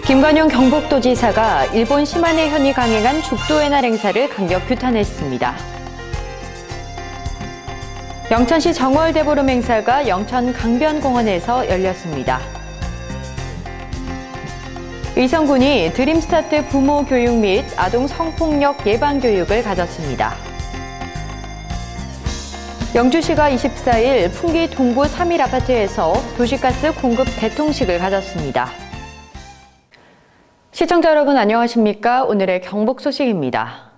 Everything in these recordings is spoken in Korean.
김관용 경북도지사가 일본 시마네 현이 강행한 죽도의 날 행사를 강력 규탄했습니다. 영천시 정월대보름 행사가 영천 강변공원에서 열렸습니다. 의성군이 드림스타트 부모 교육 및 아동 성폭력 예방 교육을 가졌습니다. 영주시가 24일 풍기 동구 3일 아파트에서 도시가스 공급 개통식을 가졌습니다. 시청자 여러분 안녕하십니까? 오늘의 경북 소식입니다.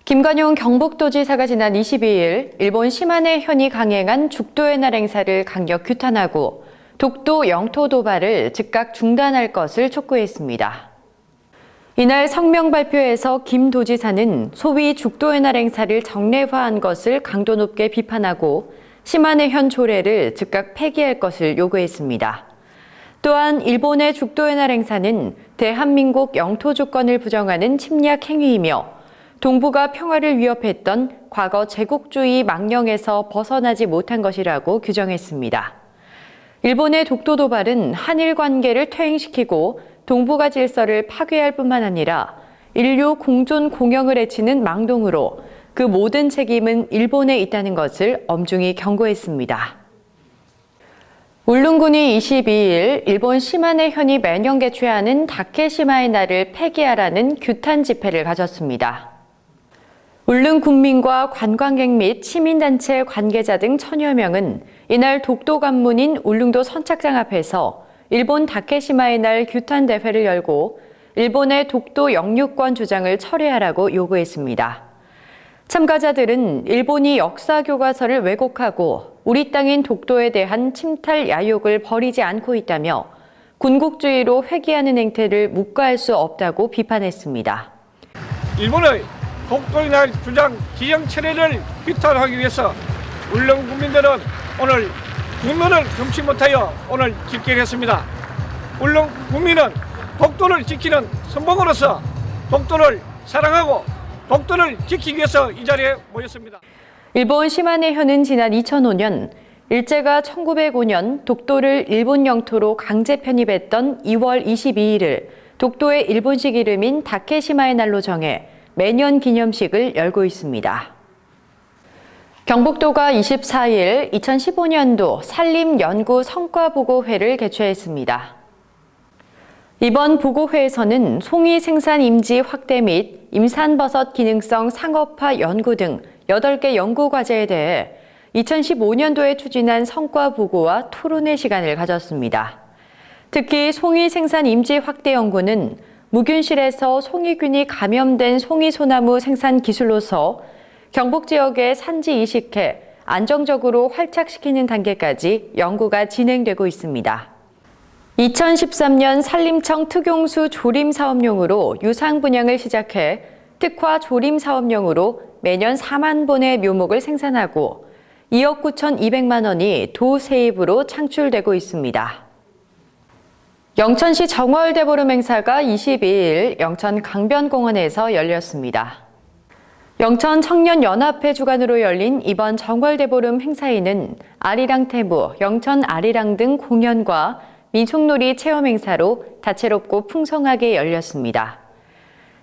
김관용 경북도지사가 지난 22일 일본 시마네 현이 강행한 죽도의 날 행사를 강력 규탄하고 독도 영토 도발을 즉각 중단할 것을 촉구했습니다. 이날 성명 발표에서 김 도지사는 소위 죽도의 날 행사를 정례화한 것을 강도 높게 비판하고 시마네 현 조례를 즉각 폐기할 것을 요구했습니다. 또한 일본의 죽도의 날 행사는 대한민국 영토 주권을 부정하는 침략 행위이며 동북아 평화를 위협했던 과거 제국주의 망령에서 벗어나지 못한 것이라고 규정했습니다. 일본의 독도 도발은 한일 관계를 퇴행시키고 동북아 질서를 파괴할 뿐만 아니라 인류 공존 공영을 해치는 망동으로 그 모든 책임은 일본에 있다는 것을 엄중히 경고했습니다. 울릉군이 22일 일본 시마네 현이 매년 개최하는 다케시마의 날을 폐기하라는 규탄 집회를 가졌습니다. 울릉 군민과 관광객 및 시민단체 관계자 등 1000여 명은 이날 독도 관문인 울릉도 선착장 앞에서 일본 다케시마의 날 규탄 대회를 열고 일본의 독도 영유권 주장을 철회하라고 요구했습니다. 참가자들은 일본이 역사 교과서를 왜곡하고 우리 땅인 독도에 대한 침탈 야욕을 버리지 않고 있다며 군국주의로 회귀하는 행태를 묵과할 수 없다고 비판했습니다. 일본의 독도의 날 주장 지형 철회를 규탄하기 위해서 울릉 국민들은 오늘 국론을 금치 못하여 오늘 집결했습니다. 울릉 국민은 독도를 지키는 선봉으로서 독도를 사랑하고 독도를 지키기 위해서 이 자리에 모였습니다. 일본 시마네 현은 지난 2005년 일제가 1905년 독도를 일본 영토로 강제 편입했던 2월 22일을 독도의 일본식 이름인 다케시마의 날로 정해 매년 기념식을 열고 있습니다. 경북도가 24일 2015년도 산림연구 성과보고회를 개최했습니다. 이번 보고회에서는 송이 생산 임지 확대 및 임산버섯 기능성 상업화 연구 등 8개 연구 과제에 대해 2015년도에 추진한 성과 보고와 토론회 시간을 가졌습니다. 특히 송이 생산 임지 확대 연구는 무균실에서 송이균이 감염된 송이 소나무 생산 기술로서 경북 지역의 산지 이식해 안정적으로 활착시키는 단계까지 연구가 진행되고 있습니다. 2013년 산림청 특용수 조림 사업용으로 유상 분양을 시작해 특화 조림 사업용으로 매년 4만 본의 묘목을 생산하고 2억 9,200만 원이 도 세입으로 창출되고 있습니다. 영천시 정월대보름 행사가 22일 영천 강변공원에서 열렸습니다. 영천 청년연합회 주관으로 열린 이번 정월대보름 행사에는 아리랑 태무, 영천 아리랑 등 공연과 민속놀이 체험 행사로 다채롭고 풍성하게 열렸습니다.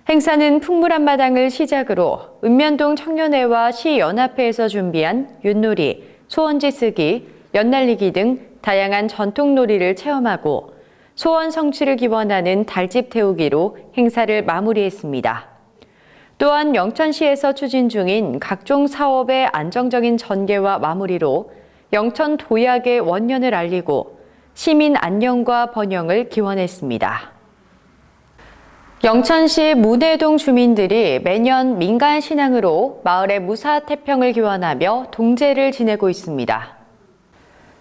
행사는 풍물 한마당을 시작으로 읍면동 청년회와 시연합회에서 준비한 윷놀이, 소원지 쓰기, 연날리기 등 다양한 전통놀이를 체험하고 소원 성취를 기원하는 달집 태우기로 행사를 마무리했습니다. 또한 영천시에서 추진 중인 각종 사업의 안정적인 전개와 마무리로 영천 도약의 원년을 알리고 시민 안녕과 번영을 기원했습니다. 영천시 문해동 주민들이 매년 민간 신앙으로 마을의 무사태평을 기원하며 동제를 지내고 있습니다.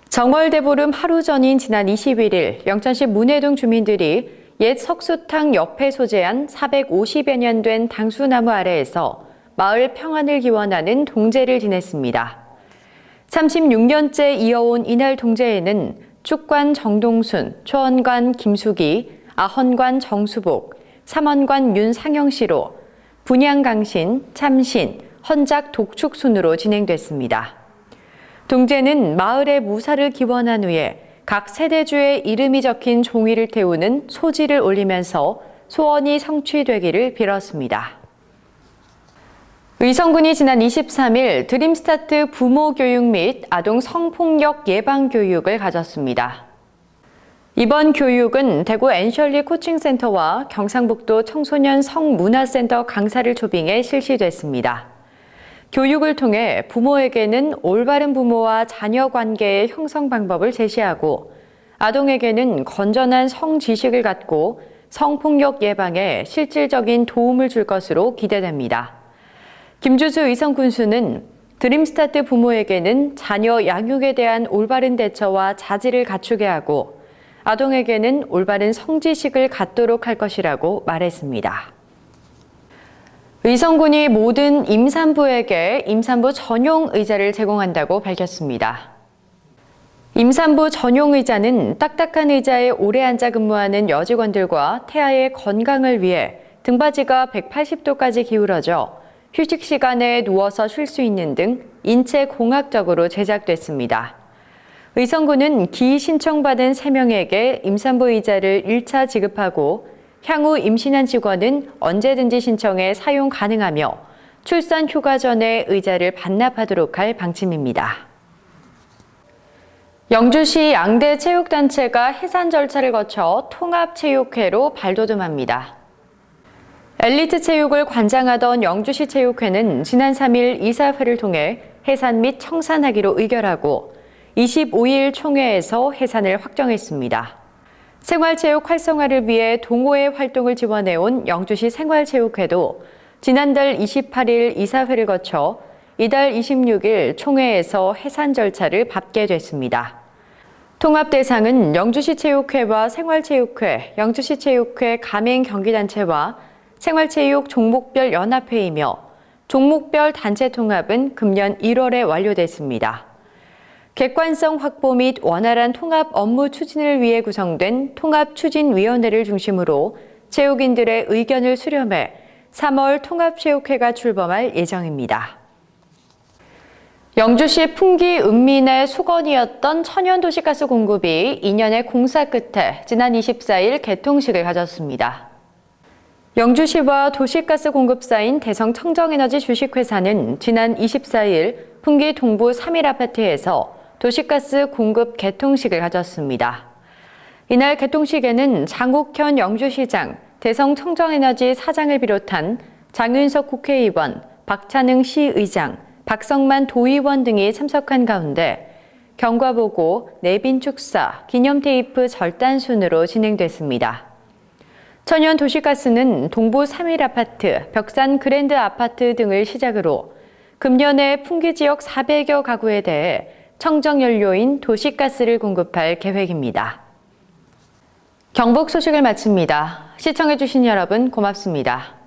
정월대보름 하루 전인 지난 21일 영천시 문해동 주민들이 옛 석수탕 옆에 소재한 450여 년 된 당수나무 아래에서 마을 평안을 기원하는 동제를 지냈습니다. 36년째 이어온 이날 동제에는 축관 정동순, 초원관 김숙이, 아헌관 정수복, 삼헌관 윤상영씨로 분양강신, 참신, 헌작 독축순으로 진행됐습니다. 동제는 마을의 무사를 기원한 후에 각 세대주의 이름이 적힌 종이를 태우는 소지를 올리면서 소원이 성취되기를 빌었습니다. 의성군이 지난 23일 드림스타트 부모 교육 및 아동 성폭력 예방 교육을 가졌습니다. 이번 교육은 대구 앤셜리 코칭센터와 경상북도 청소년 성문화센터 강사를 초빙해 실시됐습니다. 교육을 통해 부모에게는 올바른 부모와 자녀 관계의 형성 방법을 제시하고 아동에게는 건전한 성 지식을 갖고 성폭력 예방에 실질적인 도움을 줄 것으로 기대됩니다. 김주수 의성 군수는 드림스타트 부모에게는 자녀 양육에 대한 올바른 대처와 자질을 갖추게 하고 아동에게는 올바른 성지식을 갖도록 할 것이라고 말했습니다. 의성군이 모든 임산부에게 임산부 전용 의자를 제공한다고 밝혔습니다. 임산부 전용 의자는 딱딱한 의자에 오래 앉아 근무하는 여직원들과 태아의 건강을 위해 등받이가 180도까지 기울어져 휴식 시간에 누워서 쉴 수 있는 등 인체 공학적으로 제작됐습니다. 의성군은 기 신청받은 3명에게 임산부 의자를 1차 지급하고 향후 임신한 직원은 언제든지 신청해 사용 가능하며 출산 휴가 전에 의자를 반납하도록 할 방침입니다. 영주시 양대 체육단체가 해산 절차를 거쳐 통합체육회로 발돋움합니다. 엘리트 체육을 관장하던 영주시 체육회는 지난 3일 이사회를 통해 해산 및 청산하기로 의결하고 25일 총회에서 해산을 확정했습니다. 생활체육 활성화를 위해 동호회 활동을 지원해온 영주시 생활체육회도 지난달 28일 이사회를 거쳐 이달 26일 총회에서 해산 절차를 밟게 됐습니다. 통합 대상은 영주시 체육회와 생활체육회, 영주시 체육회 가맹 경기단체와 생활체육 종목별 연합회이며 종목별 단체 통합은 금년 1월에 완료됐습니다. 객관성 확보 및 원활한 통합 업무 추진을 위해 구성된 통합추진위원회를 중심으로 체육인들의 의견을 수렴해 3월 통합체육회가 출범할 예정입니다. 영주시 풍기 읍민의 수건이었던 천연도시가스 공급이 2년의 공사 끝에 지난 24일 개통식을 가졌습니다. 영주시와 도시가스 공급사인 대성청정에너지 주식회사는 지난 24일 풍기 동부 3일 아파트에서 도시가스 공급 개통식을 가졌습니다. 이날 개통식에는 장욱현 영주시장, 대성청정에너지 사장을 비롯한 장윤석 국회의원, 박찬응 시의장, 박성만 도의원 등이 참석한 가운데 경과보고, 내빈 축사, 기념테이프 절단 순으로 진행됐습니다. 천연 도시가스는 동부 3일 아파트, 벽산 그랜드 아파트 등을 시작으로 금년에 풍기 지역 400여 가구에 대해 청정연료인 도시가스를 공급할 계획입니다. 경북 소식을 마칩니다. 시청해주신 여러분 고맙습니다.